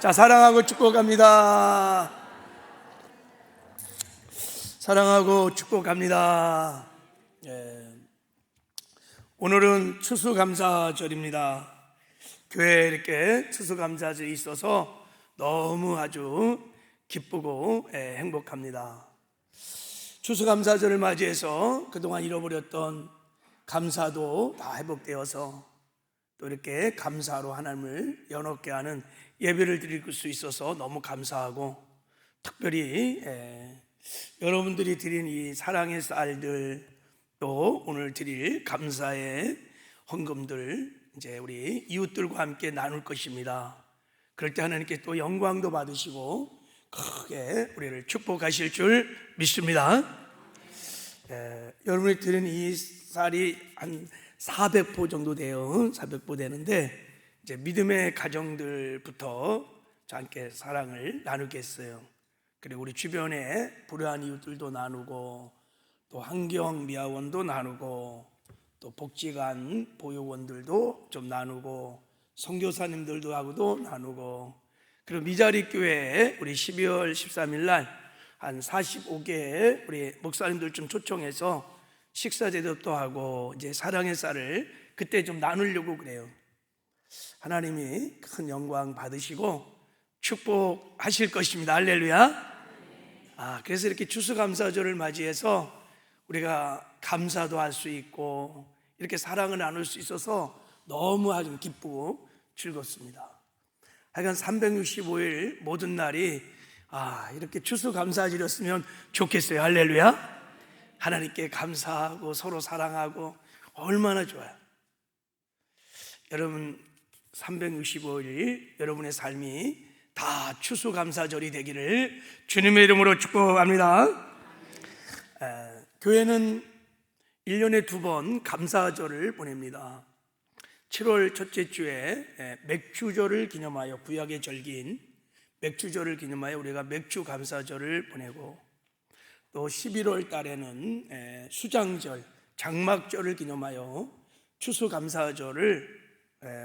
자, 사랑하고 축복합니다. 사랑하고 축복합니다. 오늘은 추수감사절입니다. 교회에 이렇게 추수감사절이 있어서 너무 아주 기쁘고 행복합니다. 추수감사절을 맞이해서 그동안 잃어버렸던 감사도 다 회복되어서 또 이렇게 감사로 하나님을 연합게 하는 예배를 드릴 수 있어서 너무 감사하고, 특별히 여러분들이 드린 이 사랑의 쌀들, 또 오늘 드릴 감사의 헌금들 이제 우리 이웃들과 함께 나눌 것입니다. 그럴 때 하나님께 또 영광도 받으시고 크게 우리를 축복하실 줄 믿습니다. 여러분이 드린 이 쌀이 한 400포 정도 돼요. 400포 되는데 이제 믿음의 가정들부터 함께 사랑을 나누겠어요. 그리고 우리 주변에 불우한 이웃들도 나누고, 또 환경 미화원도 나누고, 또 복지관 보육원들도 좀 나누고, 선교사님들도 하고도 나누고, 그리고 미자리 교회에 우리 12월 13일 날 한 45개의 우리 목사님들 좀 초청해서 식사 대접도 하고 이제 사랑의 쌀을 그때 좀 나누려고 그래요. 하나님이 큰 영광 받으시고 축복하실 것입니다. 할렐루야. 그래서 이렇게 추수감사절을 맞이해서 우리가 감사도 할 수 있고 이렇게 사랑을 나눌 수 있어서 너무 아주 기쁘고 즐겁습니다. 하여간 365일 모든 날이 이렇게 추수감사절이었으면 좋겠어요. 할렐루야. 하나님께 감사하고 서로 사랑하고 얼마나 좋아요. 여러분 365일 여러분의 삶이 다 추수감사절이 되기를 주님의 이름으로 축복합니다. 교회는 1년에 2번 감사절을 보냅니다. 7월 첫째 주에 맥주절을 기념하여, 구약의 절기인 맥주절을 기념하여 우리가 맥주 감사절을 보내고, 또 11월 달에는 수장절, 장막절을 기념하여 추수감사절을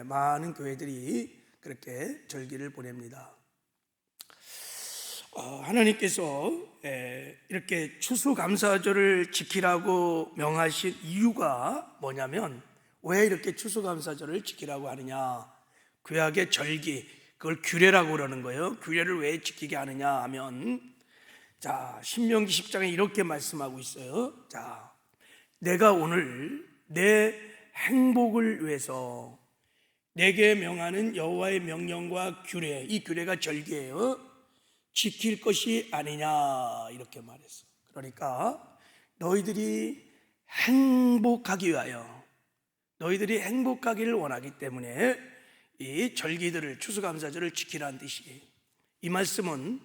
많은 교회들이 그렇게 절기를 보냅니다. 하나님께서 이렇게 추수감사절을 지키라고 명하신 이유가 뭐냐면, 왜 이렇게 추수감사절을 지키라고 하느냐, 구약의 절기, 그걸 규례라고 그러는 거예요. 규례를 왜 지키게 하느냐 하면, 자, 신명기 10장에 이렇게 말씀하고 있어요. 자, 내가 오늘 내 행복을 위해서 내게 명하는 여호와의 명령과 규례, 이 규례가 절기예요. 지킬 것이 아니냐, 이렇게 말했어. 그러니까 너희들이 행복하기 위하여, 너희들이 행복하기를 원하기 때문에 이 절기들을, 추수감사절을 지키라는 뜻이에요. 이 말씀은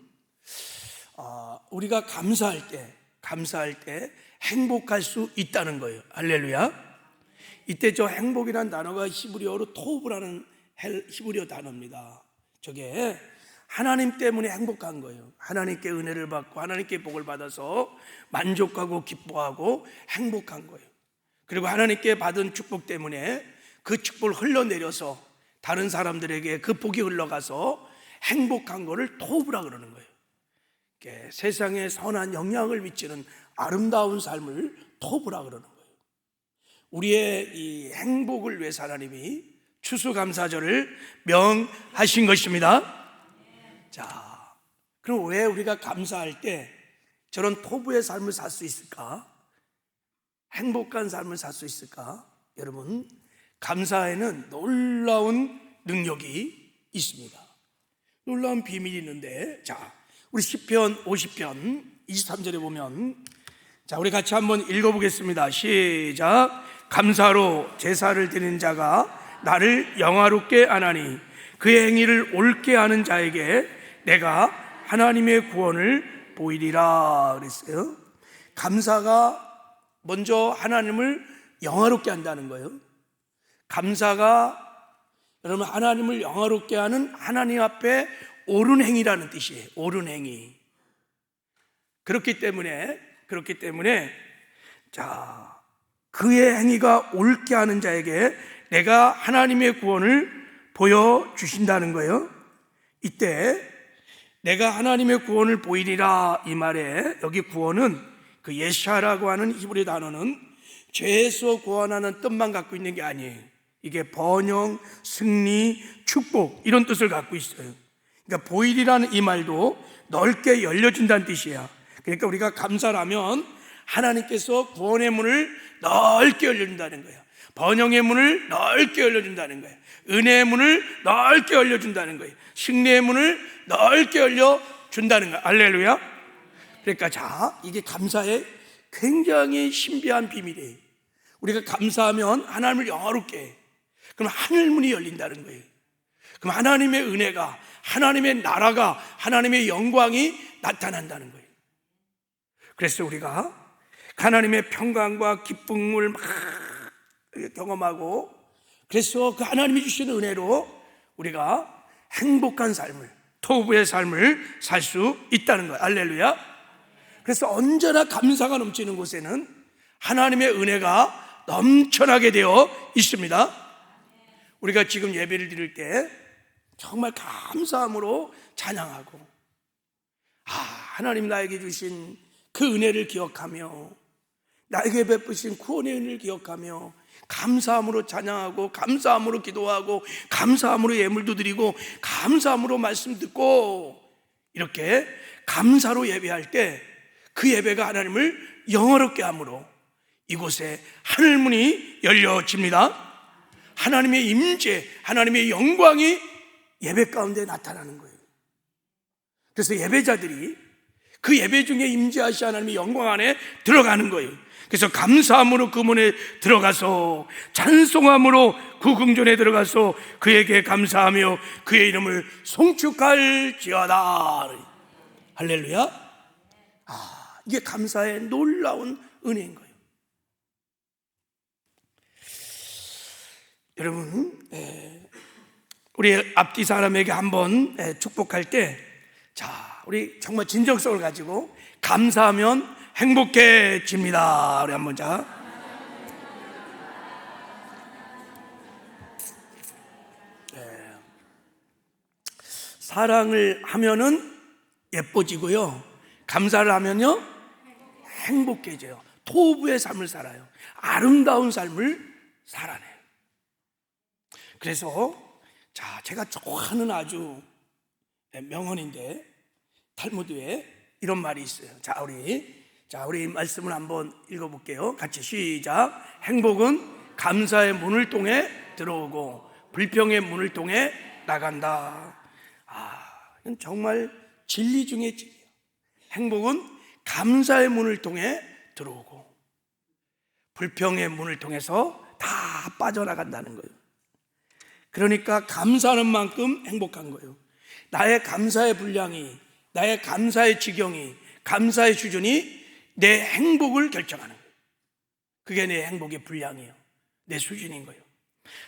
우리가 감사할 때 행복할 수 있다는 거예요. 할렐루야. 이때 저 행복이라는 단어가 히브리어로 토브라는 히브리어 단어입니다. 저게 하나님 때문에 행복한 거예요. 하나님께 은혜를 받고 하나님께 복을 받아서 만족하고 기뻐하고 행복한 거예요. 그리고 하나님께 받은 축복 때문에 그 축복을 흘러내려서 다른 사람들에게 그 복이 흘러가서 행복한 거를 토브라 그러는 거예요. 세상에 선한 영향을 미치는 아름다운 삶을 토브라 그러는 거예요. 우리의 이 행복을 위해서 하나님이 추수감사절을 명하신 것입니다. 자, 그럼 왜 우리가 감사할 때 저런 토부의 삶을 살 수 있을까? 행복한 삶을 살 수 있을까? 여러분, 감사에는 놀라운 능력이 있습니다. 놀라운 비밀이 있는데, 자, 우리 시편 50편 23절에 보면, 자, 우리 같이 한번 읽어보겠습니다. 시작. 감사로 제사를 드리는 자가 나를 영화롭게 하나니 그의 행위를 옳게 하는 자에게 내가 하나님의 구원을 보이리라 그랬어요. 감사가 먼저 하나님을 영화롭게 한다는 거예요. 감사가 여러분 하나님을 영화롭게 하는 하나님 앞에 옳은 행위라는 뜻이에요. 옳은 행위. 그렇기 때문에 자, 그의 행위가 옳게 하는 자에게 내가 하나님의 구원을 보여주신다는 거예요. 이때 내가 하나님의 구원을 보이리라 이 말에 여기 구원은 그 예샤라고 하는 히브리 단어는 죄에서 구원하는 뜻만 갖고 있는 게 아니에요. 이게 번영, 승리, 축복 이런 뜻을 갖고 있어요. 그러니까 보이리라는 이 말도 넓게 열려준다는 뜻이야. 그러니까 우리가 감사를 하면 하나님께서 구원의 문을 넓게 열려준다는 거예요. 번영의 문을 넓게 열려준다는 거예요. 은혜의 문을 넓게 열려준다는 거예요. 승리의 문을 넓게 열려준다는 거예요. 할렐루야. 그러니까 자, 이게 감사의 굉장히 신비한 비밀이에요. 우리가 감사하면 하나님을 영화롭게 해요. 그럼 하늘문이 열린다는 거예요. 그럼 하나님의 은혜가, 하나님의 나라가, 하나님의 영광이 나타난다는 거예요. 그래서 우리가 하나님의 평강과 기쁨을 막 경험하고, 그래서 그 하나님이 주시는 은혜로 우리가 행복한 삶을, 토부의 삶을 살 수 있다는 거예요. 할렐루야. 그래서 언제나 감사가 넘치는 곳에는 하나님의 은혜가 넘쳐나게 되어 있습니다. 우리가 지금 예배를 드릴 때 정말 감사함으로 찬양하고, 하나님 나에게 주신 그 은혜를 기억하며, 나에게 베푸신 구원의 은혜를 기억하며 감사함으로 찬양하고, 감사함으로 기도하고, 감사함으로 예물도 드리고, 감사함으로 말씀 듣고, 이렇게 감사로 예배할 때 그 예배가 하나님을 영화롭게 함으로 이곳에 하늘문이 열려집니다. 하나님의 임재, 하나님의 영광이 예배 가운데 나타나는 거예요. 그래서 예배자들이 그 예배 중에 임재하시 하나님의 영광 안에 들어가는 거예요. 그래서 감사함으로 그 문에 들어가서, 찬송함으로 그 궁전에 들어가서 그에게 감사하며 그의 이름을 송축할지어다. 할렐루야. 이게 감사의 놀라운 은혜인 거예요. 여러분, 우리 앞뒤 사람에게 한번 축복할 때, 자, 우리 정말 진정성을 가지고 감사하면 행복해집니다. 우리 한번 자. 사랑을 하면은 예뻐지고요, 감사를 하면요 행복해져요. 토부의 삶을 살아요. 아름다운 삶을 살아내요. 그래서 자, 제가 좋아하는 아주 명언인데 탈무드에 이런 말이 있어요. 자, 우리 말씀을 한번 읽어볼게요. 같이 시작. 행복은 감사의 문을 통해 들어오고 불평의 문을 통해 나간다. 이건 정말 진리 중에 진리예요. 행복은 감사의 문을 통해 들어오고 불평의 문을 통해서 다 빠져나간다는 거예요. 그러니까 감사하는 만큼 행복한 거예요. 나의 감사의 분량이, 나의 감사의 지경이, 감사의 수준이 내 행복을 결정하는 거예요. 그게 내 행복의 분량이에요. 내 수준인 거예요.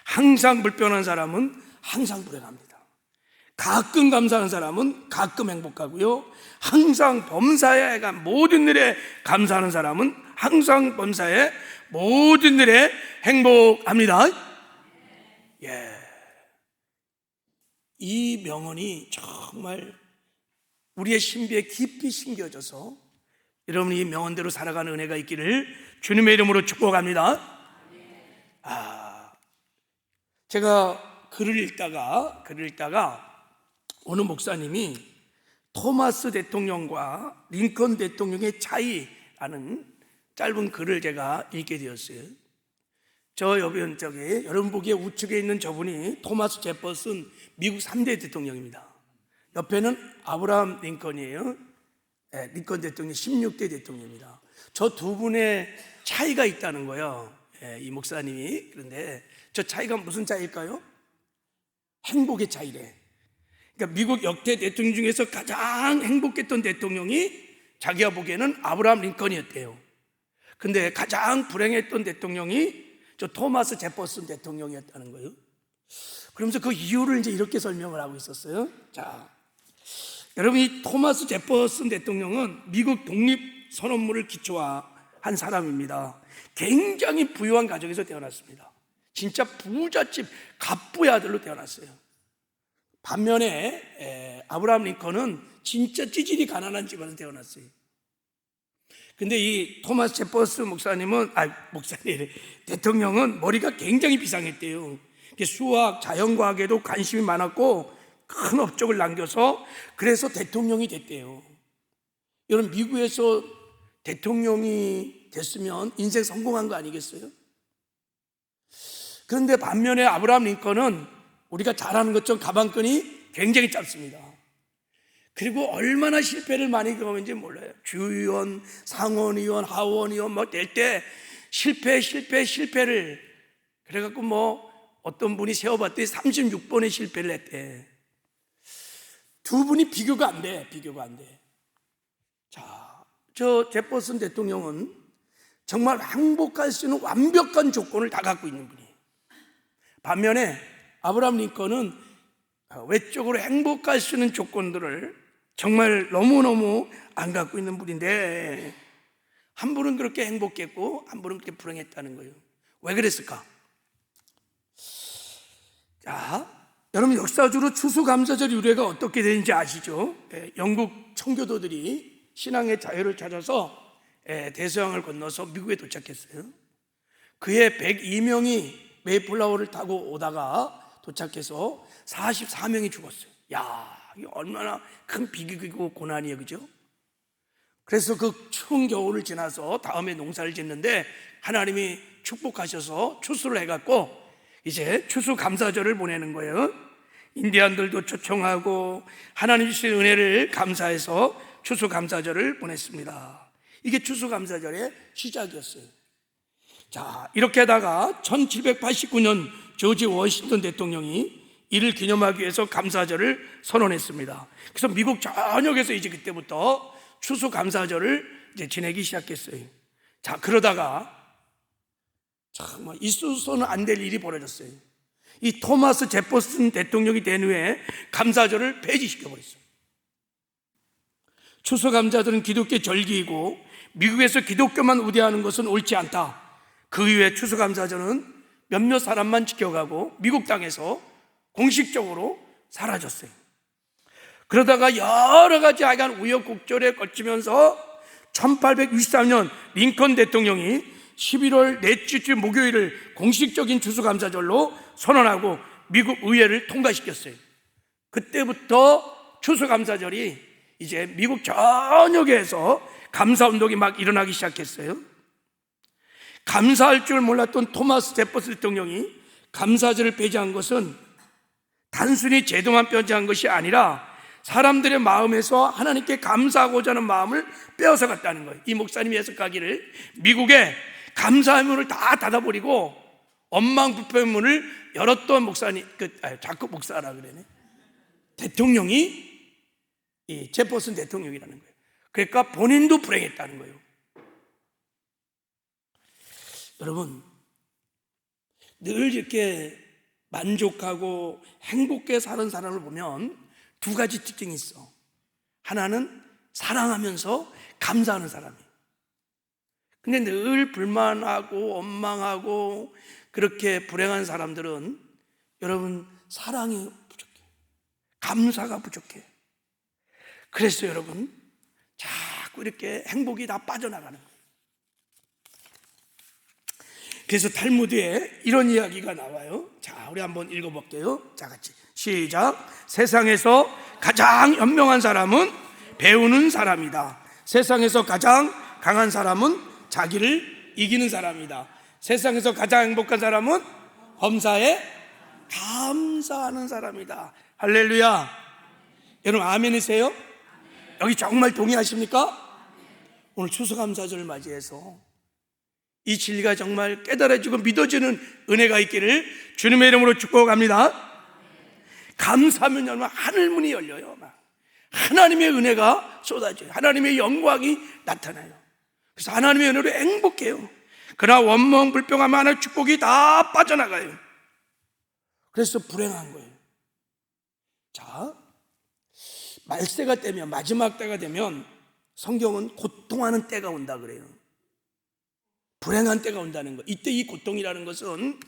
항상 불평한 사람은 항상 불행합니다. 가끔 감사하는 사람은 가끔 행복하고요, 항상 범사에 모든 일에 감사하는 사람은 항상 범사에 모든 일에 행복합니다. 이 명언이 정말 우리의 신비에 깊이 심겨져서 여러분이 이 명언대로 살아가는 은혜가 있기를 주님의 이름으로 축복합니다. 제가 글을 읽다가 어느 목사님이 토마스 대통령과 링컨 대통령의 차이라는 짧은 글을 제가 읽게 되었어요. 여러분 보기에 우측에 있는 저분이 토마스 제퍼슨, 미국 3대 대통령입니다. 옆에는 아브라함 링컨이에요. 링컨 대통령 16대 대통령입니다. 저 두 분의 차이가 있다는 거예요. 이 목사님이. 그런데 저 차이가 무슨 차이일까요? 행복의 차이래. 그러니까 미국 역대 대통령 중에서 가장 행복했던 대통령이 자기가 보기에는 아브라함 링컨이었대요. 근데 가장 불행했던 대통령이 저 토마스 제퍼슨 대통령이었다는 거예요. 그러면서 그 이유를 이제 이렇게 설명을 하고 있었어요. 자, 여러분, 이 토마스 제퍼슨 대통령은 미국 독립선언문을 기초한 사람입니다. 굉장히 부유한 가정에서 태어났습니다. 진짜 부잣집 갑부의 아들로 태어났어요. 반면에 아브라함 링컨은 진짜 찌질이 가난한 집안에서 태어났어요. 근데 이 토마스 제퍼스 대통령은 머리가 굉장히 비상했대요. 수학, 자연과학에도 관심이 많았고 큰 업적을 남겨서 그래서 대통령이 됐대요. 여러분, 미국에서 대통령이 됐으면 인생 성공한 거 아니겠어요? 그런데 반면에 아브라함 링컨은 우리가 잘 아는 것처럼 가방끈이 굉장히 짧습니다. 그리고 얼마나 실패를 많이 경험했는지 몰라요. 주의원, 상원의원, 하원의원 될 때 실패를 그래갖고 어떤 분이 세어봤더니 36번의 실패를 했대. 두 분이 비교가 안 돼. 자, 저 제퍼슨 대통령은 정말 행복할 수 있는 완벽한 조건을 다 갖고 있는 분이에요. 반면에 아브라함 링컨은 외적으로 행복할 수 있는 조건들을 정말 너무너무 안 갖고 있는 분인데, 한 분은 그렇게 행복했고 한 분은 그렇게 불행했다는 거예요. 왜 그랬을까? 자, 여러분, 역사적으로 추수감사절 유래가 어떻게 되는지 아시죠? 영국 청교도들이 신앙의 자유를 찾아서 대서양을 건너서 미국에 도착했어요. 그해 102명이 메이플라워를 타고 오다가 도착해서 44명이 죽었어요. 야, 이게 얼마나 큰 비극이고 고난이에요, 그죠? 그래서 그 추운 겨울을 지나서 다음에 농사를 짓는데 하나님이 축복하셔서 추수를 해갖고 이제 추수감사절을 보내는 거예요. 인디안들도 초청하고 하나님 주신 은혜를 감사해서 추수감사절을 보냈습니다. 이게 추수감사절의 시작이었어요. 자, 이렇게 하다가 1789년 조지 워싱턴 대통령이 이를 기념하기 위해서 감사절을 선언했습니다. 그래서 미국 전역에서 이제 그때부터 추수감사절을 이제 지내기 시작했어요. 자, 그러다가 정말 있어서는 안 될 일이 벌어졌어요. 이 토마스 제퍼슨 대통령이 된 후에 감사절을 폐지시켜버렸어요. 추수감사절은 기독교 절기이고 미국에서 기독교만 우대하는 것은 옳지 않다. 그 이후에 추수감사절은 몇몇 사람만 지켜가고 미국 땅에서 공식적으로 사라졌어요. 그러다가 여러 가지 하여간 우여곡절에 거치면서 1863년 링컨 대통령이 11월 넷째 주 목요일을 공식적인 추수감사절로 선언하고 미국 의회를 통과시켰어요. 그때부터 추수감사절이 이제 미국 전역에서 감사운동이 막 일어나기 시작했어요. 감사할 줄 몰랐던 토마스 제퍼슨 대통령이 감사절을 폐지한 것은 단순히 제도만 폐지한 것이 아니라 사람들의 마음에서 하나님께 감사하고자 하는 마음을 빼앗아갔다는 거예요. 이 목사님이 해석하기를 미국에 감사의 문을 다 닫아버리고 원망불평의 문을 열었던 목사님, 자꾸 목사라 그러네. 대통령이 이 제퍼슨 대통령이라는 거예요. 그러니까 본인도 불행했다는 거예요. 여러분, 늘 이렇게 만족하고 행복하게 사는 사람을 보면 두 가지 특징이 있어. 하나는 사랑하면서 감사하는 사람이에요. 근데 늘 불만하고 원망하고 그렇게 불행한 사람들은 여러분 사랑이 부족해, 감사가 부족해. 그래서 여러분 자꾸 이렇게 행복이 다 빠져나가는 거예요. 그래서 탈무드에 이런 이야기가 나와요. 자, 우리 한번 읽어볼게요. 자, 같이 시작. 세상에서 가장 현명한 사람은 배우는 사람이다. 세상에서 가장 강한 사람은 자기를 이기는 사람이다. 세상에서 가장 행복한 사람은 범사에 감사하는 사람이다. 할렐루야. 여러분 아멘이세요? 여기 정말 동의하십니까? 오늘 추수감사절을 맞이해서 이 진리가 정말 깨달아지고 믿어지는 은혜가 있기를 주님의 이름으로 축복합니다. 감사하면 여러분 하늘문이 열려요. 하나님의 은혜가 쏟아져요. 하나님의 영광이 나타나요. 그래서 하나님의 은혜로 행복해요. 그러나 원망 불평하면 하나님의 축복이 다 빠져나가요. 그래서 불행한 거예요. 자, 말세가 되면, 마지막 때가 되면 성경은 고통하는 때가 온다 그래요. 불행한 때가 온다는 거. 이때 이 고통이라는 것은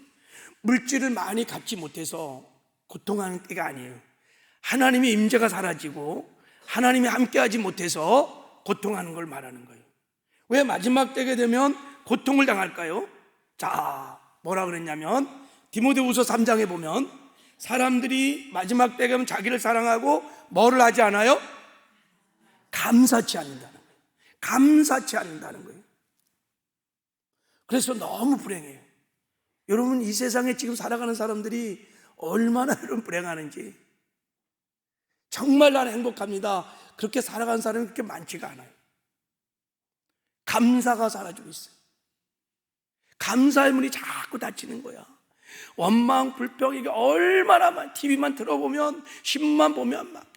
물질을 많이 갖지 못해서 고통하는 때가 아니에요. 하나님의 임재가 사라지고 하나님이 함께하지 못해서 고통하는 걸 말하는 거예요. 왜 마지막 때가 되면 고통을 당할까요? 자, 뭐라 그랬냐면 디모데후서 3장에 보면 사람들이 마지막 때가 되면 자기를 사랑하고 뭐를 하지 않아요? 감사치 않는다는 거예요. 감사치 않는다는 거예요. 그래서 너무 불행해요. 여러분, 이 세상에 지금 살아가는 사람들이 얼마나 여러분 불행하는지. 정말 나는 행복합니다. 그렇게 살아가는 사람이 그렇게 많지가 않아요. 감사가 사라지고 있어요. 감사의 문이 자꾸 닫히는 거야. 원망, 불평, 이게 얼마나 많이, TV만 들어보면, 신문만 보면 막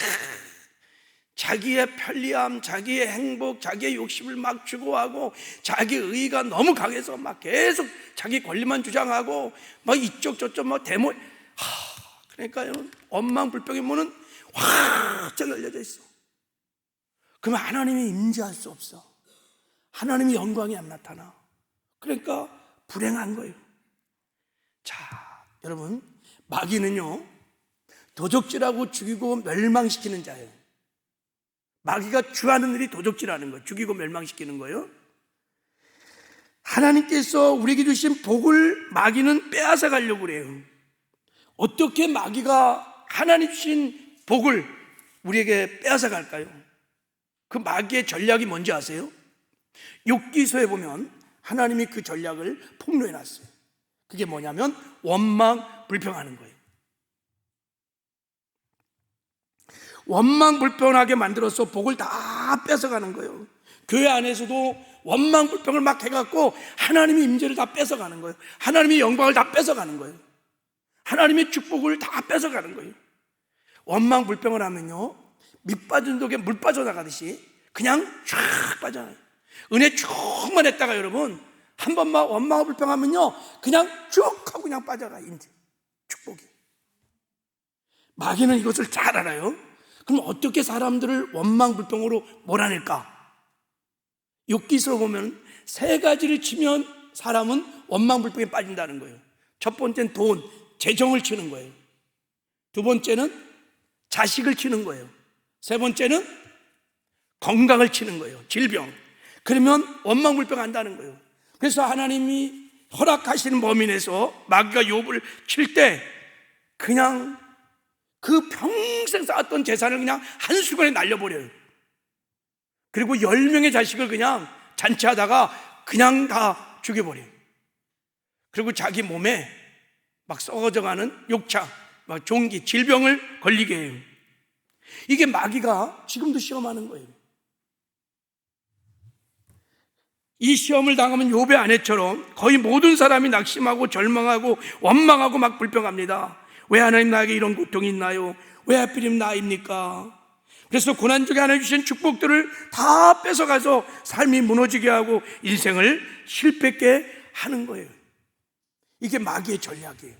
자기의 편리함, 자기의 행복, 자기의 욕심을 막 추구하고 자기의 의의가 너무 강해서 막 계속 자기 권리만 주장하고 막 이쪽 저쪽 막 데모. 그러니까 원망, 불평의 문은 확 열려져 있어. 그러면 하나님이 임재할 수 없어. 하나님의 영광이 안 나타나. 그러니까 불행한 거예요. 자, 여러분, 마귀는요, 도적질하고 죽이고 멸망시키는 자예요. 마귀가 주하는 일이 도적질하는 거예요. 죽이고 멸망시키는 거예요. 하나님께서 우리에게 주신 복을 마귀는 빼앗아 가려고 그래요. 어떻게 마귀가 하나님 주신 복을 우리에게 빼앗아 갈까요? 그 마귀의 전략이 뭔지 아세요? 욥기서에 보면 하나님이 그 전략을 폭로해 놨어요. 그게 뭐냐면 원망, 불평하는 거예요. 원망, 불평하게 만들어서 복을 다 뺏어가는 거예요. 교회 안에서도 원망, 불평을 막 해갖고 하나님의 임재를 다 뺏어가는 거예요. 하나님의 영광을 다 뺏어가는 거예요. 하나님의 축복을 다 뺏어가는 거예요. 원망, 불평을 하면요, 밑 빠진 독에 물 빠져나가듯이 그냥 쫙 빠져나가요. 은혜 충만했다가 여러분 한 번만 원망, 불평하면요 그냥 쭉 하고 그냥 빠져가. 인제 축복이. 마귀는 이것을 잘 알아요. 그럼 어떻게 사람들을 원망, 불평으로 몰아낼까? 욥기서 보면 세 가지를 치면 사람은 원망, 불평에 빠진다는 거예요. 첫 번째는 돈, 재정을 치는 거예요. 두 번째는 자식을 치는 거예요. 세 번째는 건강을 치는 거예요. 질병. 그러면 원망, 불평한다는 거예요. 그래서 하나님이 허락하시는 범위 내에서 마귀가 욥을 칠 때 그냥 그 평생 쌓았던 재산을 그냥 한순간에 날려버려요. 그리고 10명의 자식을 그냥 잔치하다가 그냥 다 죽여버려요. 그리고 자기 몸에 막 썩어져가는 욕창, 막 종기, 질병을 걸리게 해요. 이게 마귀가 지금도 시험하는 거예요. 이 시험을 당하면 욥의 아내처럼 거의 모든 사람이 낙심하고 절망하고 원망하고 막 불평합니다. 왜 하나님 나에게 이런 고통이 있나요? 왜 하필이면 나입니까? 그래서 고난중에 하나님 주신 축복들을 다 뺏어가서 삶이 무너지게 하고 인생을 실패하게 하는 거예요. 이게 마귀의 전략이에요.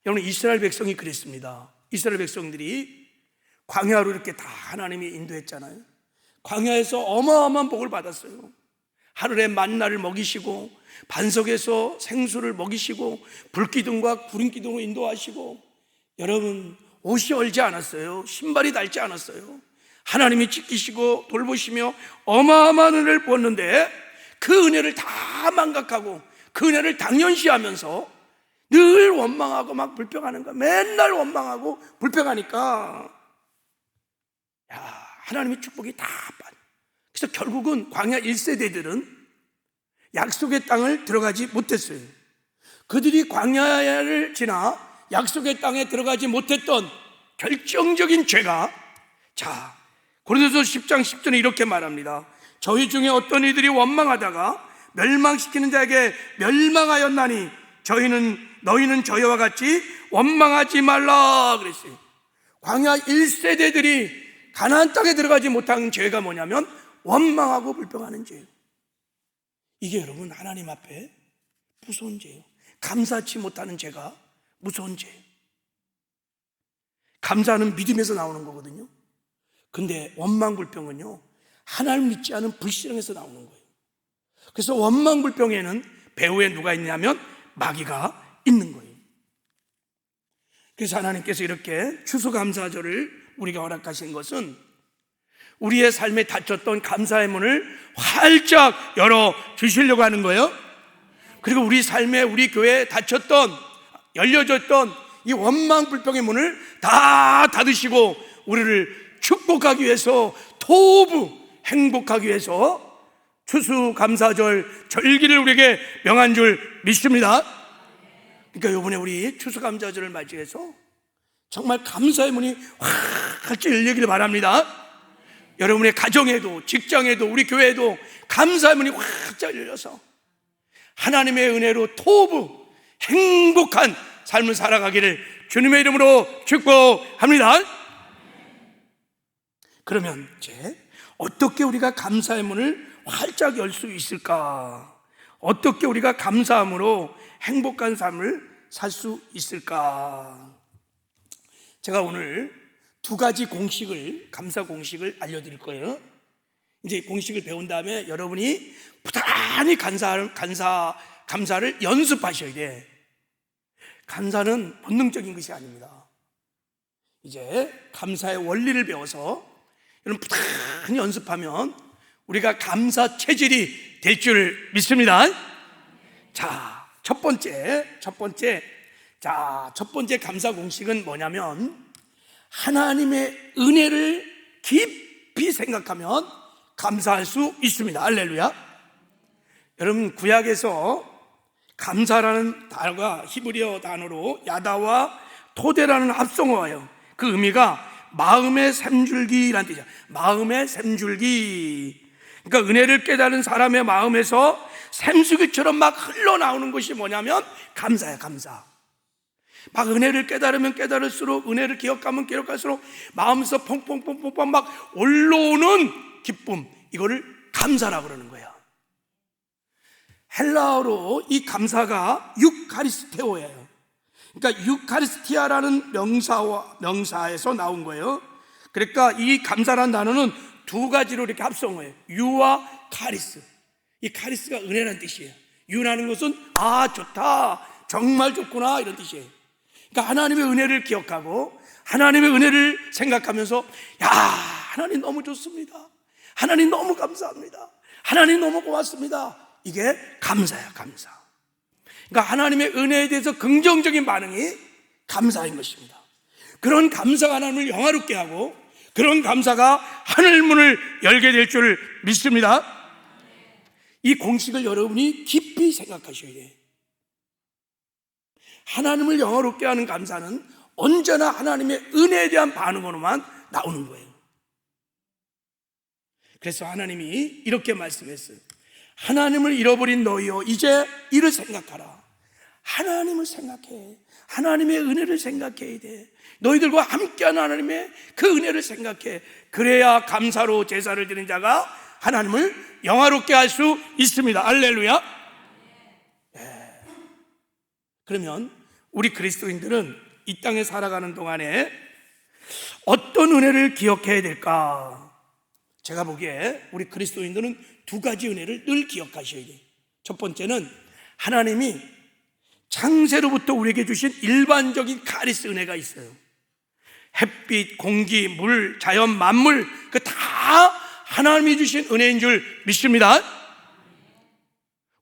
여러분, 이스라엘 백성이 그랬습니다. 이스라엘 백성들이 광야로 이렇게 다 하나님이 인도했잖아요. 광야에서 어마어마한 복을 받았어요. 하늘에 만나를 먹이시고 반석에서 생수를 먹이시고 불기둥과 구름기둥으로 인도하시고, 여러분 옷이 얼지 않았어요. 신발이 닳지 않았어요. 하나님이 지키시고 돌보시며 어마어마한 은혜를 부었는데 그 은혜를 다 망각하고 그 은혜를 당연시하면서 늘 원망하고 막 불평하는 거야. 맨날 원망하고 불평하니까 하나님의 축복이 다 빠져. 그래서 결국은 광야 1세대들은 약속의 땅을 들어가지 못했어요. 그들이 광야를 지나 약속의 땅에 들어가지 못했던 결정적인 죄가, 자, 고린도서 10장 10절에 이렇게 말합니다. 저희 중에 어떤 이들이 원망하다가 멸망시키는 자에게 멸망하였나니 너희는 저희와 같이 원망하지 말라 그랬어요. 광야 1세대들이 가나안 땅에 들어가지 못한 죄가 뭐냐면 원망하고 불평하는 죄예요. 이게 여러분 하나님 앞에 무서운 죄예요. 감사치 못하는 죄가 무서운 죄예요. 감사는 믿음에서 나오는 거거든요. 근데 원망, 불평은요 하나님 믿지 않은 불신앙에서 나오는 거예요. 그래서 원망, 불평에는 배후에 누가 있냐면 마귀가 있는 거예요. 그래서 하나님께서 이렇게 추수감사절을 우리가 허락하신 것은 우리의 삶에 닫혔던 감사의 문을 활짝 열어 주시려고 하는 거예요. 그리고 우리 삶에, 우리 교회에 닫혔던, 열려졌던 이 원망 불평의 문을 다 닫으시고 우리를 축복하기 위해서, 토부 행복하기 위해서 추수감사절 절기를 우리에게 명한 줄 믿습니다. 그러니까 이번에 우리 추수감사절을 맞이해서 정말 감사의 문이 활짝 열리기를 바랍니다. 여러분의 가정에도, 직장에도, 우리 교회에도 감사의 문이 활짝 열려서 하나님의 은혜로 토부 행복한 삶을 살아가기를 주님의 이름으로 축복합니다. 그러면 이제 어떻게 우리가 감사의 문을 활짝 열 수 있을까? 어떻게 우리가 감사함으로 행복한 삶을 살 수 있을까? 제가 오늘 두 가지 공식을, 감사 공식을 알려드릴 거예요. 이제 공식을 배운 다음에 여러분이 부단히 감사를 연습하셔야 돼. 감사는 본능적인 것이 아닙니다. 이제 감사의 원리를 배워서 여러분 부단히 연습하면 우리가 감사 체질이 될 줄 믿습니다. 자, 첫 번째 감사 공식은 뭐냐면, 하나님의 은혜를 깊이 생각하면 감사할 수 있습니다. 할렐루야. 여러분, 구약에서 감사라는 단어가 히브리어 단어로 야다와 토데라는 합성어예요. 그 의미가 마음의 샘줄기라는 뜻이야. 마음의 샘줄기. 그러니까 은혜를 깨달은 사람의 마음에서 샘수기처럼 막 흘러나오는 것이 뭐냐면 감사야, 감사. 막 은혜를 깨달으면 깨달을수록, 은혜를 기억하면 기억할수록 마음에서 퐁퐁퐁퐁 막 올라오는 기쁨, 이거를 감사라고 그러는 거야. 헬라어로 이 감사가 유카리스테오예요. 그러니까 유카리스티아라는 명사에서 나온 거예요. 그러니까 이 감사라는 단어는 두 가지로 이렇게 합성해요. 유와 카리스. 이 카리스가 은혜라는 뜻이에요. 유라는 것은 좋다, 정말 좋구나, 이런 뜻이에요. 그러니까 하나님의 은혜를 기억하고 하나님의 은혜를 생각하면서, 하나님 너무 좋습니다, 하나님 너무 감사합니다, 하나님 너무 고맙습니다. 이게 감사야, 감사. 그러니까 하나님의 은혜에 대해서 긍정적인 반응이 감사인 것입니다. 그런 감사가 하나님을 영화롭게 하고 그런 감사가 하늘문을 열게 될 줄 믿습니다. 이 공식을 여러분이 깊이 생각하셔야 돼요. 하나님을 영화롭게 하는 감사는 언제나 하나님의 은혜에 대한 반응으로만 나오는 거예요. 그래서 하나님이 이렇게 말씀했어요. 하나님을 잃어버린 너희여, 이제 이를 생각하라. 하나님을 생각해. 하나님의 은혜를 생각해야 돼. 너희들과 함께하는 하나님의 그 은혜를 생각해. 그래야 감사로 제사를 드리는 자가 하나님을 영화롭게 할 수 있습니다. 할렐루야. 네. 그러면 우리 그리스도인들은 이 땅에 살아가는 동안에 어떤 은혜를 기억해야 될까? 제가 보기에 우리 그리스도인들은 두 가지 은혜를 늘 기억하셔야 돼요. 첫 번째는 하나님이 창세로부터 우리에게 주신 일반적인 카리스 은혜가 있어요. 햇빛, 공기, 물, 자연, 만물, 그 다 하나님이 주신 은혜인 줄 믿습니다.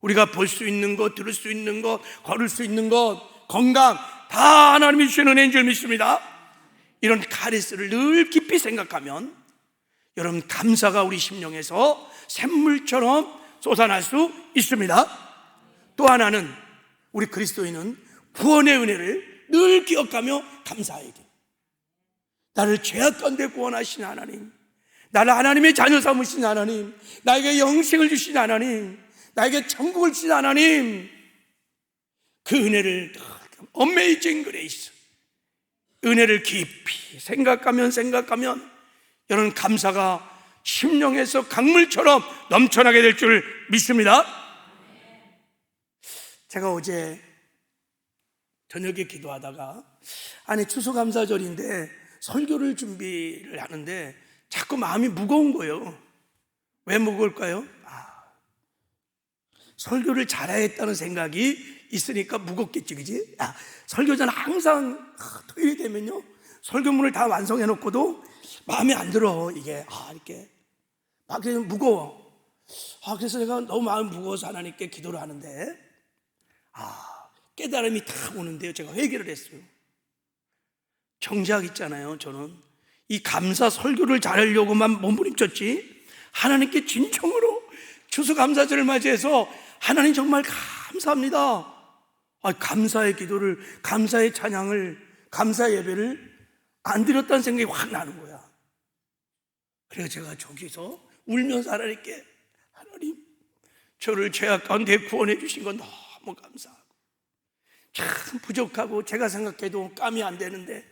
우리가 볼 수 있는 것, 들을 수 있는 것, 걸을 수 있는 것, 건강, 다 하나님이 주신 은혜인 줄 믿습니다. 이런 카리스를 늘 깊이 생각하면 여러분, 감사가 우리 심령에서 샘물처럼 솟아날 수 있습니다. 또 하나는 우리 그리스도인은 구원의 은혜를 늘 기억하며 감사해야 돼. 나를 죄악 가운데 구원하신 하나님, 나를 하나님의 자녀 삼으신 하나님, 나에게 영생을 주신 하나님, 나에게 천국을 주신 하나님, 그 은혜를 어메이징 그레이스, 은혜를 깊이 생각하면 여러분, 감사가 심령에서 강물처럼 넘쳐나게 될 줄 믿습니다. 제가 어제 저녁에 기도하다가, 아니 추수감사절인데 설교를 준비를 하는데 자꾸 마음이 무거운 거예요. 왜 무거울까요? 설교를 잘해야겠다는 생각이 있으니까 무겁겠지, 그지? 설교자는 항상 토요일이 되면요 설교문을 다 완성해 놓고도 마음에 안 들어. 이게 이렇게 막 그냥 무거워. 그래서 내가 너무 마음이 무거워서 하나님께 기도를 하는데 깨달음이 딱 오는데요, 제가 회개를 했어요. 정작 있잖아요, 저는 이 감사 설교를 잘하려고만 몸부림쳤지 하나님께 진정으로 추수감사절을 맞이해서 하나님 정말 감사합니다, 감사의 기도를, 감사의 찬양을, 감사의 예배를 안 드렸다는 생각이 확 나는 거야. 그래서 제가 저기서 울면서 하나님께, 하나님 저를 죄악 가운데 구원해 주신 건 너무 감사하고 참 부족하고 제가 생각해도 깜이 안 되는데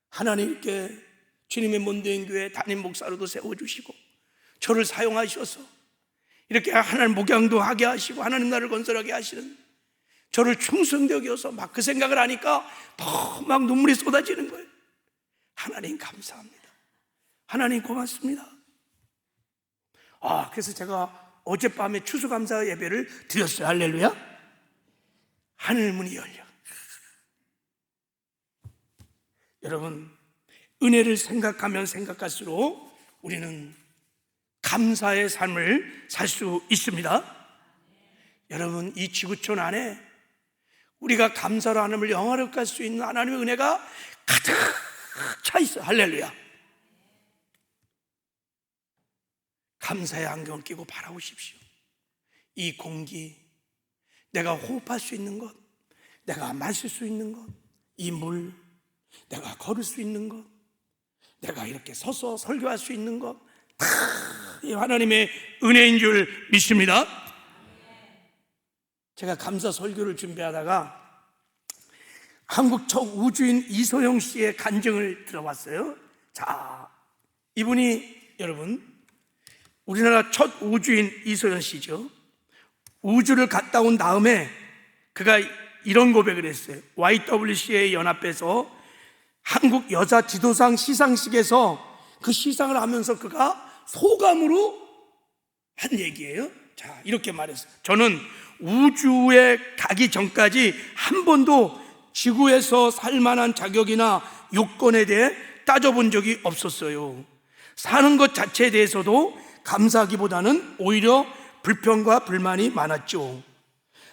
하나님께 주님의 몸된 교회 담임 목사로도 세워주시고 저를 사용하셔서 이렇게 하나님 목양도 하게 하시고 하나님 나라를 건설하게 하시는 저를 충성되게 여서 막 그 생각을 하니까 더 막 눈물이 쏟아지는 거예요. 하나님 감사합니다, 하나님 고맙습니다. 그래서 제가 어젯밤에 추수감사 예배를 드렸어요. 할렐루야. 하늘문이 열려. 여러분, 은혜를 생각하면 생각할수록 우리는 감사의 삶을 살 수 있습니다. 여러분, 이 지구촌 안에 우리가 감사로 하나님을 영화롭게 할 수 있는 하나님의 은혜가 가득 차 있어요. 할렐루야. 감사의 안경을 끼고 바라보십시오. 이 공기, 내가 호흡할 수 있는 것, 내가 마실 수 있는 것, 이 물, 내가 걸을 수 있는 것, 내가 이렇게 서서 설교할 수 있는 것, 다 하나님의 은혜인 줄 믿습니다. 제가 감사 설교를 준비하다가 한국 첫 우주인 이소영 씨의 간증을 들어봤어요. 자, 이분이 여러분 우리나라 첫 우주인 이소영 씨죠. 우주를 갔다 온 다음에 그가 이런 고백을 했어요. YWCA 연합에서 한국 여자 지도상 시상식에서 그 시상을 하면서 그가 소감으로 한 얘기예요. 자, 이렇게 말했어요. 저는 우주에 가기 전까지 한 번도 지구에서 살만한 자격이나 요건에 대해 따져본 적이 없었어요. 사는 것 자체에 대해서도 감사하기보다는 오히려 불평과 불만이 많았죠.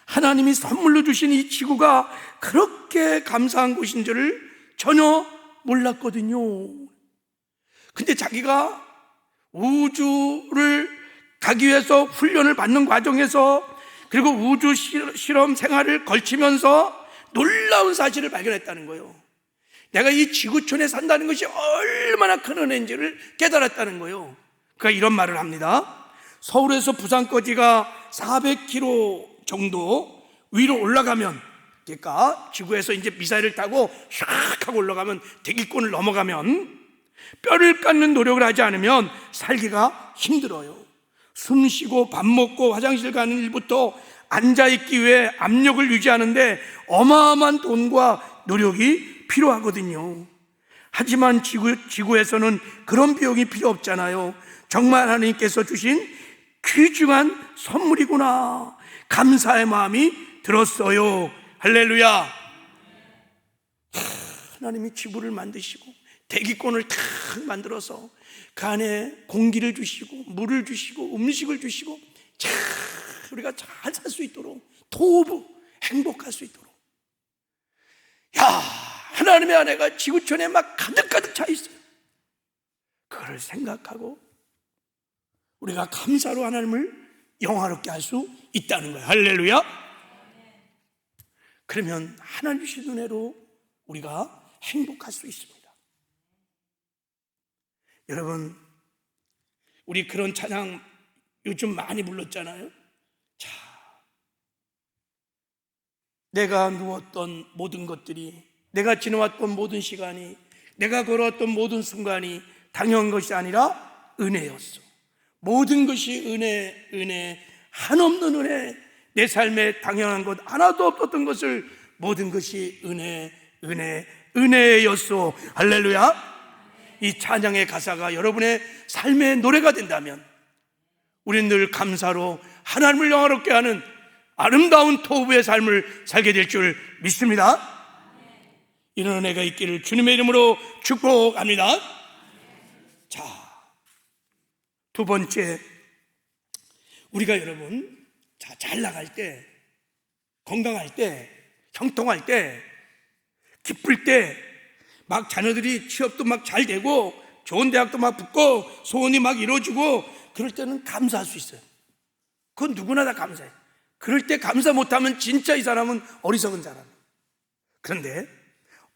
하나님이 선물로 주신 이 지구가 그렇게 감사한 곳인 줄을 전혀 몰랐거든요. 근데 자기가 우주를 가기 위해서 훈련을 받는 과정에서 그리고 우주 실험 생활을 걸치면서 놀라운 사실을 발견했다는 거예요. 내가 이 지구촌에 산다는 것이 얼마나 큰 은혜인지를 깨달았다는 거예요. 그가 이런 말을 합니다. 서울에서 부산까지가 400km 정도 위로 올라가면, 그러니까 지구에서 이제 미사일을 타고 샥 하고 올라가면 대기권을 넘어가면 뼈를 깎는 노력을 하지 않으면 살기가 힘들어요. 숨 쉬고 밥 먹고 화장실 가는 일부터 앉아있기 위해 압력을 유지하는데 어마어마한 돈과 노력이 필요하거든요. 하지만 지구에서는 그런 비용이 필요 없잖아요. 정말 하나님께서 주신 귀중한 선물이구나, 감사의 마음이 들었어요. 할렐루야. 하나님이 지구를 만드시고 대기권을 탁 만들어서 그 안에 공기를 주시고 물을 주시고 음식을 주시고 참 우리가 잘 살 수 있도록, 도부 행복할 수 있도록, 하나님의 은혜가 지구촌에 막 가득가득 차 있어요. 그걸 생각하고 우리가 감사로 하나님을 영화롭게 할 수 있다는 거예요. 할렐루야. 그러면 하나님 주신 은혜로 우리가 행복할 수 있습니다. 여러분, 우리 그런 찬양 요즘 많이 불렀잖아요. 자, 내가 누웠던 모든 것들이, 내가 지나왔던 모든 시간이, 내가 걸어왔던 모든 순간이 당연한 것이 아니라 은혜였어. 모든 것이 은혜, 한없는 은혜, 내 삶에 당연한 것 하나도 없었던 것을 모든 것이 은혜였소. 할렐루야. 이 찬양의 가사가 여러분의 삶의 노래가 된다면 우리는 늘 감사로 하나님을 영화롭게 하는 아름다운 토부의 삶을 살게 될 줄 믿습니다. 이런 은혜가 있기를 주님의 이름으로 축복합니다. 자, 두 번째, 우리가 여러분 잘 나갈 때, 건강할 때, 형통할 때, 기쁠 때, 막 자녀들이 취업도 막 잘 되고 좋은 대학도 막 붙고 소원이 막 이루어지고 그럴 때는 감사할 수 있어요. 그건 누구나 다 감사해. 그럴 때 감사 못하면 진짜 이 사람은 어리석은 사람이에요. 그런데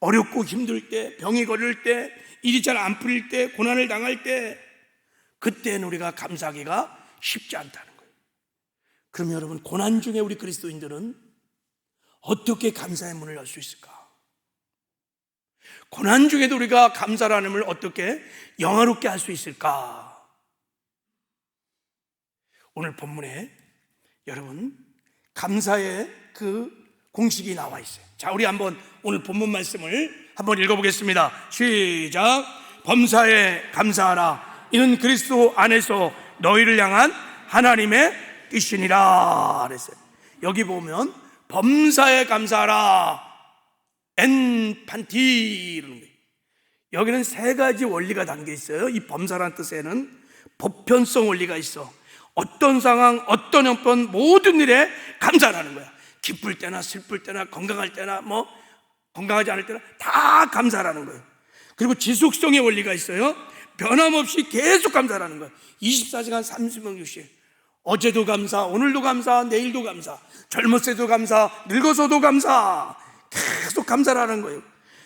어렵고 힘들 때, 병이 걸릴 때, 일이 잘 안 풀릴 때, 고난을 당할 때, 그때는 우리가 감사하기가 쉽지 않다는 거예요. 그럼 여러분, 고난 중에 우리 그리스도인들은 어떻게 감사의 문을 열 수 있을까? 고난 중에도 우리가 감사라는 것을 어떻게 영화롭게 할 수 있을까? 오늘 본문에 여러분 감사의 그 공식이 나와 있어요. 자, 우리 한번 오늘 본문 말씀을 한번 읽어보겠습니다. 시작. 범사에 감사하라. 이는 그리스도 안에서 너희를 향한 하나님의 뜻이니라 그랬어요. 여기 보면 범사에 감사하라, 엔판티 이러는 거예요. 여기는 세 가지 원리가 담겨 있어요. 이 범사라는 뜻에는 보편성 원리가 있어. 어떤 상황, 어떤 형편, 모든 일에 감사하는 거야. 기쁠 때나 슬플 때나 건강할 때나 뭐 건강하지 않을 때나 다 감사하는 거예요. 그리고 지속성의 원리가 있어요. 변함없이 계속 감사하는 거예요. 24시간 36일 어제도 감사, 오늘도 감사, 내일도 감사, 젊었을 때도 감사, 늙어서도 감사, 계속 감사하는 거예요.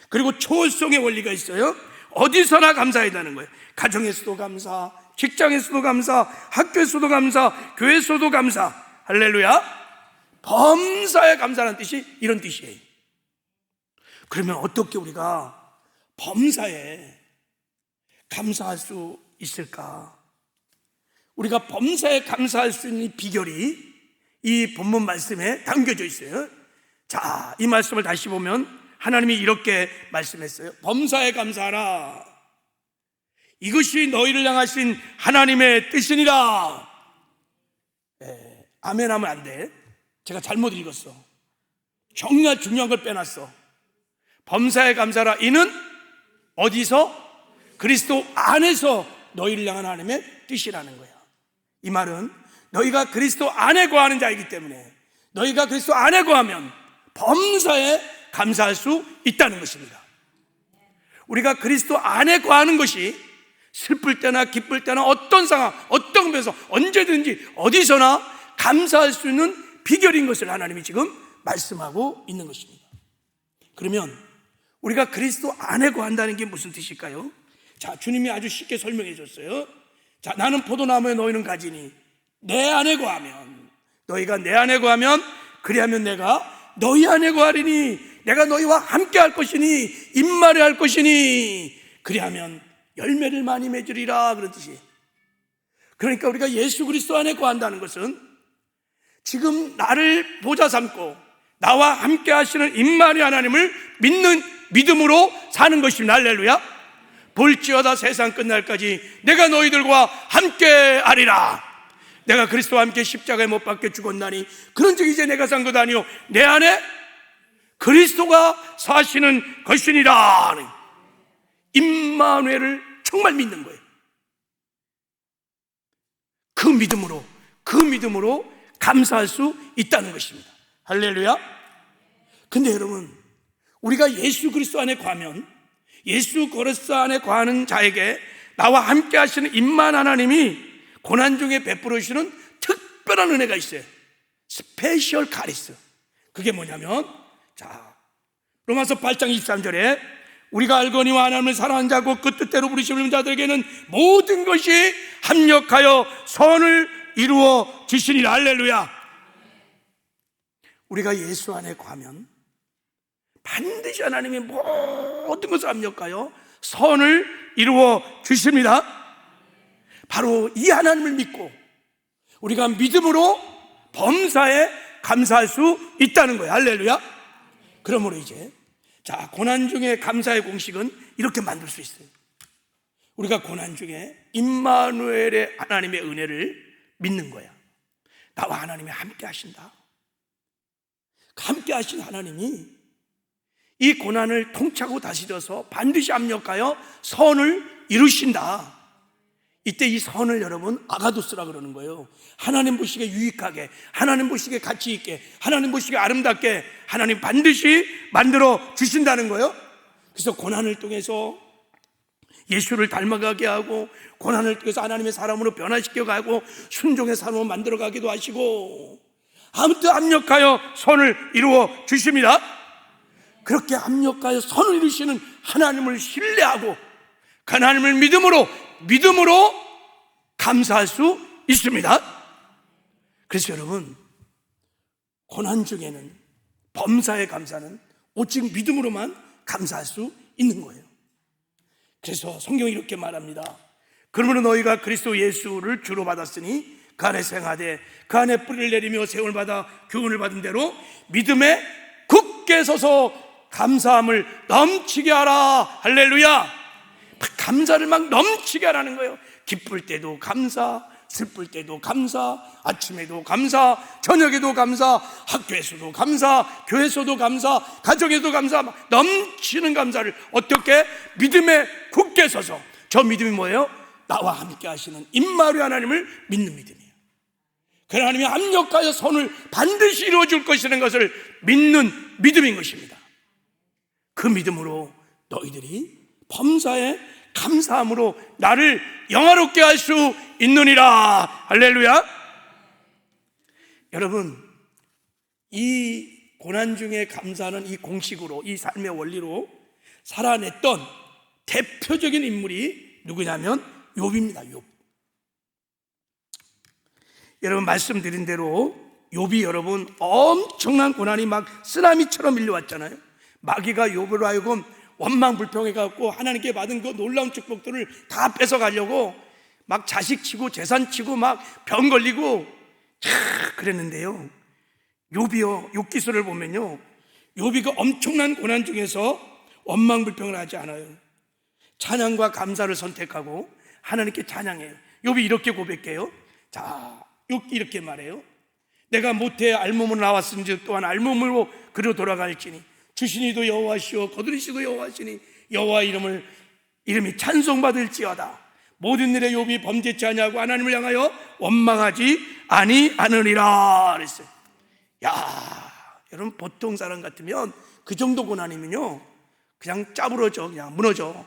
그리고 초월성의 원리가 있어요. 어디서나 감사해야 되는 거예요. 가정에서도 감사, 직장에서도 감사, 학교에서도 감사, 교회에서도 감사. 할렐루야. 범사에 감사하는 뜻이 이런 뜻이에요. 그러면 어떻게 우리가 범사에 감사할 수 있을까? 우리가 범사에 감사할 수 있는 비결이 이 본문 말씀에 담겨져 있어요. 자, 이 말씀을 다시 보면 하나님이 이렇게 말씀했어요. 범사에 감사하라. 이것이 너희를 향하신 하나님의 뜻이니라. 아멘 하면 안 돼. 제가 잘못 읽었어. 정말 중요한 걸 빼놨어. 범사에 감사하라. 이는 어디서? 그리스도 안에서 너희를 향한 하나님의 뜻이라는 거야. 이 말은 너희가 그리스도 안에 거하는 자이기 때문에 너희가 그리스도 안에 거하면 범사에 감사할 수 있다는 것입니다. 우리가 그리스도 안에 거하는 것이 슬플 때나 기쁠 때나 어떤 상황, 어떤 곳에서 언제든지 어디서나 감사할 수 있는 비결인 것을 하나님이 지금 말씀하고 있는 것입니다. 그러면 우리가 그리스도 안에 거한다는 게 무슨 뜻일까요? 자, 주님이 아주 쉽게 설명해 줬어요. 자, 나는 포도나무에 너희는 가지니 내 안에 거하면, 너희가 내 안에 거하면 그리하면 내가 너희 안에 거하리니 내가 너희와 함께 할 것이니 임마려 할 것이니 그리하면 열매를 많이 맺으리라, 그런 뜻이에요. 그러니까 우리가 예수 그리스도 안에 거한다는 것은 지금 나를 보좌 삼고 나와 함께 하시는 임마누엘 하나님을 믿는 믿음으로 사는 것입니다. 할렐루야. 볼지어다 세상 끝날까지 내가 너희들과 함께 하리라. 내가 그리스도와 함께 십자가에 못 박혀 죽었나니 그런즉 이제 내가 산 것 아니요 내 안에 그리스도가 사시는 것이니라. 임마누엘을 정말 믿는 거예요. 그 믿음으로 감사할 수 있다는 것입니다. 할렐루야. 근데 여러분, 우리가 예수 그리스도 안에 거하면, 예수 그리스도 안에 거하는 자에게 나와 함께 하시는 임만 하나님이 고난 중에 베풀어 주시는 특별한 은혜가 있어요. 스페셜 카리스. 그게 뭐냐면, 자, 로마서 8장 23절에 우리가 알거니와 하나님을 사랑하는 자고 그 뜻대로 부르심을 자들에게는 모든 것이 합력하여 선을 이루어 주시니라. 할렐루야. 우리가 예수 안에 거하면 반드시 하나님이 모든 것을 합력하여 선을 이루어 주십니다. 바로 이 하나님을 믿고 우리가 믿음으로 범사에 감사할 수 있다는 거예요. 할렐루야. 그러므로 이제 자, 고난 중에 감사의 공식은 이렇게 만들 수 있어요. 우리가 고난 중에 임마누엘의 하나님의 은혜를 믿는 거야. 나와 하나님이 함께 하신다. 함께 하신 하나님이 이 고난을 통차고 다스려서 반드시 합력하여 선을 이루신다. 이때 이 선을 여러분 아가두스라 그러는 거예요. 하나님 보시기에 유익하게, 하나님 보시기에 가치 있게, 하나님 보시기에 아름답게 하나님 반드시 만들어 주신다는 거예요. 그래서 고난을 통해서 예수를 닮아가게 하고, 고난을 통해서 하나님의 사람으로 변화시켜 가고, 순종의 사람으로 만들어 가기도 하시고, 아무튼 합력하여 선을 이루어 주십니다. 그렇게 합력하여 선을 이루시는 하나님을 신뢰하고 그 하나님을 믿음으로 감사할 수 있습니다. 그래서 여러분, 고난 중에는, 범사의 감사는 오직 믿음으로만 감사할 수 있는 거예요. 그래서 성경이 이렇게 말합니다. 그러므로 너희가 그리스도 예수를 주로 받았으니 그 안에 생하되 그 안에 뿌리를 내리며 세움을 받아 교훈을 받은 대로 믿음에 굳게 서서 감사함을 넘치게 하라. 할렐루야. 감사를 막 넘치게 하라는 거예요. 기쁠 때도 감사, 슬플 때도 감사, 아침에도 감사, 저녁에도 감사, 학교에서도 감사, 교회에서도 감사, 가정에도 감사, 막 넘치는 감사를 어떻게? 믿음에 굳게 서서. 저 믿음이 뭐예요? 나와 함께 하시는 임마누엘 하나님을 믿는 믿음이에요. 그 하나님이 합력하여 선을 반드시 이루어 줄 것이라는 것을 믿는 믿음인 것입니다. 그 믿음으로 너희들이 범사에 감사함으로 나를 영화롭게 할 수 있느니라. 할렐루야. 여러분, 이 고난 중에 감사는 이 공식으로, 이 삶의 원리로 살아냈던 대표적인 인물이 누구냐면 욥입니다. 욥. 여러분, 말씀드린 대로 욥이 여러분 엄청난 고난이 막 쓰나미처럼 밀려왔잖아요. 마귀가 욥으로 하여금 원망불평해갖고 하나님께 받은 그 놀라운 축복들을 다 뺏어가려고 막 자식 치고 재산 치고 막 병 걸리고 그랬는데요. 욥이요, 욥기서를 보면요, 욥이 그 엄청난 고난 중에서 원망불평을 하지 않아요. 찬양과 감사를 선택하고 하나님께 찬양해요. 욥이 이렇게 고백해요. 자, 욥 이렇게 말해요. 내가 모태의 알몸으로 나왔은즉 또한 알몸으로 그로 돌아갈지니 주신이도 여호와시오 거두리시도 여호와시니 여호와 이름이 찬송받을지어다. 모든 일에 욥이 범죄치 아니하고 하나님을 향하여 원망하지 아니하느니라 그랬어요. 야, 여러분, 보통 사람 같으면 그 정도 고난이면요 그냥 짜부러져, 그냥 무너져.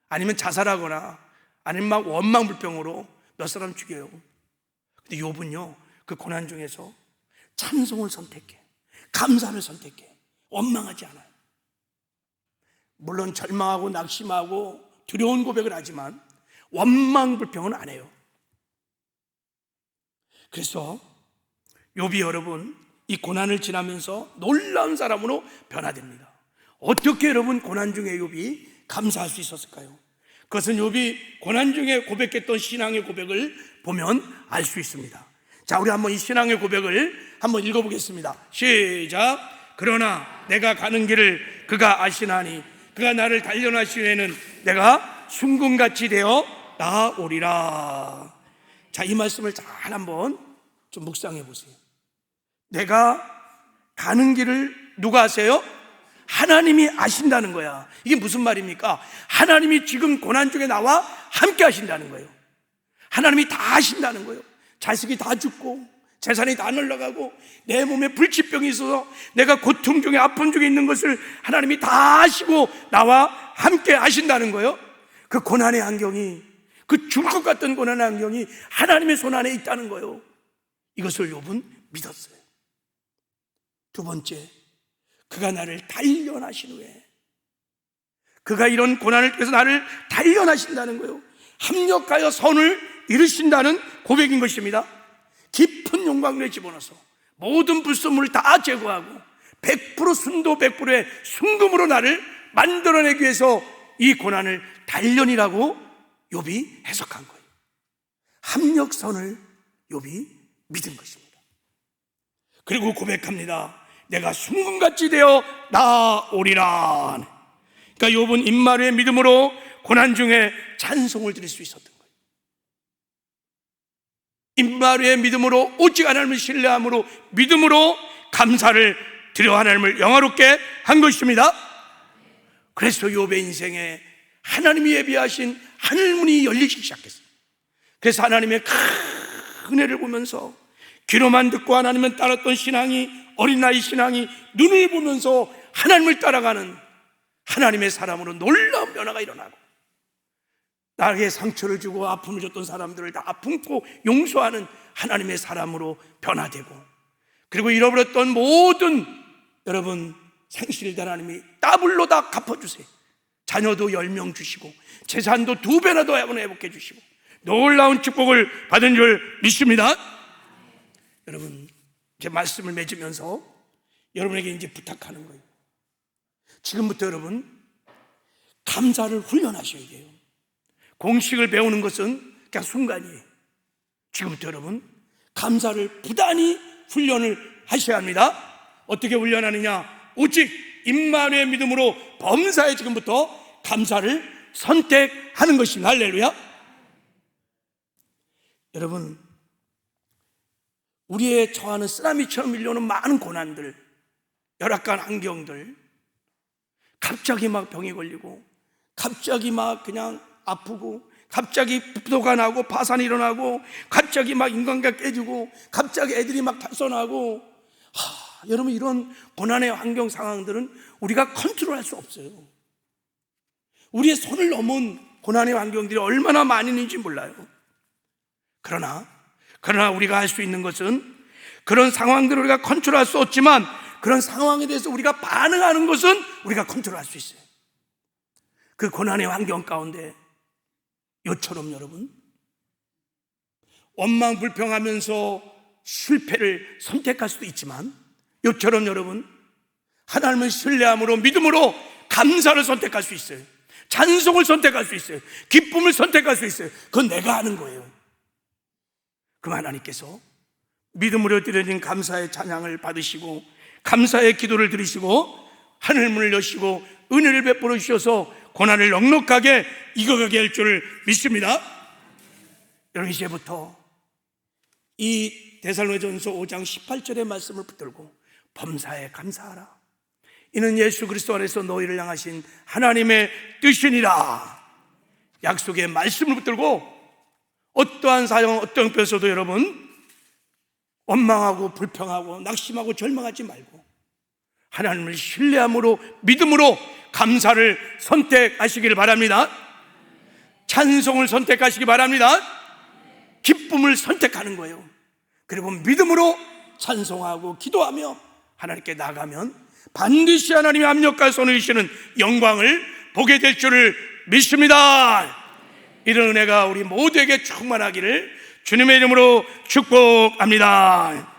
아니면 자살하거나 아니면 막 원망불평으로 몇 사람 죽여요. 근데 욥은요 그 고난 중에서 찬송을 선택해, 감사를 선택해. 원망하지 않아요. 물론 절망하고 낙심하고 두려운 고백을 하지만 원망불평은 안 해요. 그래서 욥이 여러분 이 고난을 지나면서 놀라운 사람으로 변화됩니다. 어떻게 여러분 고난 중에 욥이 감사할 수 있었을까요? 그것은 욥이 고난 중에 고백했던 신앙의 고백을 보면 알 수 있습니다. 자, 우리 한번 이 신앙의 고백을 한번 읽어보겠습니다. 시작. 그러나 내가 가는 길을 그가 아시나니 그가 나를 단련하시려는 내가 순금같이 되어 나아오리라. 자, 이 말씀을 잘 한번 좀 묵상해 보세요. 내가 가는 길을 누가 아세요? 하나님이 아신다는 거야. 이게 무슨 말입니까? 하나님이 지금 고난 중에 나와 함께 하신다는 거예요. 하나님이 다 아신다는 거예요. 자식이 다 죽고 재산이 다 날아가고 내 몸에 불치병이 있어서 내가 고통 중에 아픔 중에 있는 것을 하나님이 다 아시고 나와 함께 하신다는 거예요. 그 고난의 안경이, 그 죽을 것 같던 고난의 안경이 하나님의 손 안에 있다는 거예요. 이것을 욥은 믿었어요. 두 번째, 그가 나를 단련하신 후에, 그가 이런 고난을 통해서 나를 단련하신다는 거예요. 합력하여 선을 이루신다는 고백인 것입니다. 깊은 용광로에 집어넣어서 모든 불순물을 다 제거하고 100% 순도 100%의 순금으로 나를 만들어내기 위해서 이 고난을 단련이라고 욥이 해석한 거예요. 합력선을 욥이 믿은 것입니다. 그리고 고백합니다. 내가 순금같이 되어 나아오리라. 그러니까 욥은 임마누엘 믿음으로 고난 중에 찬송을 드릴 수 있었던 거예요. 임마누엘 믿음으로, 오직 하나님을 신뢰함으로, 믿음으로 감사를 드려 하나님을 영화롭게 한 것입니다. 그래서 욥의 인생에 하나님이 예비하신 하늘문이 열리기 시작했어요. 그래서 하나님의 큰 은혜를 보면서 귀로만 듣고 하나님을 따랐던 신앙이, 어린 나이 신앙이 눈을 보면서 하나님을 따라가는 하나님의 사람으로 놀라운 변화가 일어나고, 나에게 상처를 주고 아픔을 줬던 사람들을 다 품고 용서하는 하나님의 사람으로 변화되고, 그리고 잃어버렸던 모든 여러분 상실들 하나님이 더블로 다 갚아주세요. 자녀도 10명 주시고 재산도 2배나 더 회복해 주시고 놀라운 축복을 받은 줄 믿습니다. 여러분, 제 말씀을 맺으면서 여러분에게 이제 부탁하는 거예요. 지금부터 여러분 감사를 훈련하셔야 돼요. 공식을 배우는 것은 그냥 순간이에요. 지금부터 여러분 감사를 부단히 훈련을 하셔야 합니다. 어떻게 훈련하느냐? 오직 임마누엘 믿음으로 범사에 지금부터 감사를 선택하는 것입니다. 할렐루야. 여러분, 우리의 처하는 쓰나미처럼 밀려오는 많은 고난들, 열악한 환경들, 갑자기 막 병이 걸리고, 갑자기 막 그냥 아프고, 갑자기 부도가 나고 파산이 일어나고, 갑자기 막 인간관계가 깨지고, 갑자기 애들이 막 탈선하고, 여러분, 이런 고난의 환경 상황들은 우리가 컨트롤할 수 없어요. 우리의 손을 넘은 고난의 환경들이 얼마나 많이 있는지 몰라요. 그러나 우리가 할 수 있는 것은, 그런 상황들을 우리가 컨트롤할 수 없지만 그런 상황에 대해서 우리가 반응하는 것은 우리가 컨트롤할 수 있어요. 그 고난의 환경 가운데 요처럼 여러분 원망 불평하면서 실패를 선택할 수도 있지만, 요처럼 여러분 하나님을 신뢰함으로 믿음으로 감사를 선택할 수 있어요. 찬송을 선택할 수 있어요. 기쁨을 선택할 수 있어요. 그건 내가 하는 거예요. 그럼 하나님께서 믿음으로 드려진 감사의 찬양을 받으시고 감사의 기도를 드리시고 하늘문을 여시고 은혜를 베풀어 주셔서 고난을 넉넉하게 이겨가게 할 줄을 믿습니다. 여러분, 이제부터 이 데살로니가전서 5장 18절의 말씀을 붙들고 범사에 감사하라. 이는 예수 그리스도 안에서 너희를 향하신 하나님의 뜻이니라. 약속의 말씀을 붙들고 어떠한 사정, 어떤 형편에서도 여러분 원망하고 불평하고 낙심하고 절망하지 말고 하나님을 신뢰함으로 믿음으로 감사를 선택하시길 바랍니다. 찬송을 선택하시기 바랍니다. 기쁨을 선택하는 거예요. 그리고 믿음으로 찬송하고 기도하며 하나님께 나가면 반드시 하나님의 압력과 손을 이시는 영광을 보게 될 줄을 믿습니다. 이런 은혜가 우리 모두에게 충만하기를 주님의 이름으로 축복합니다.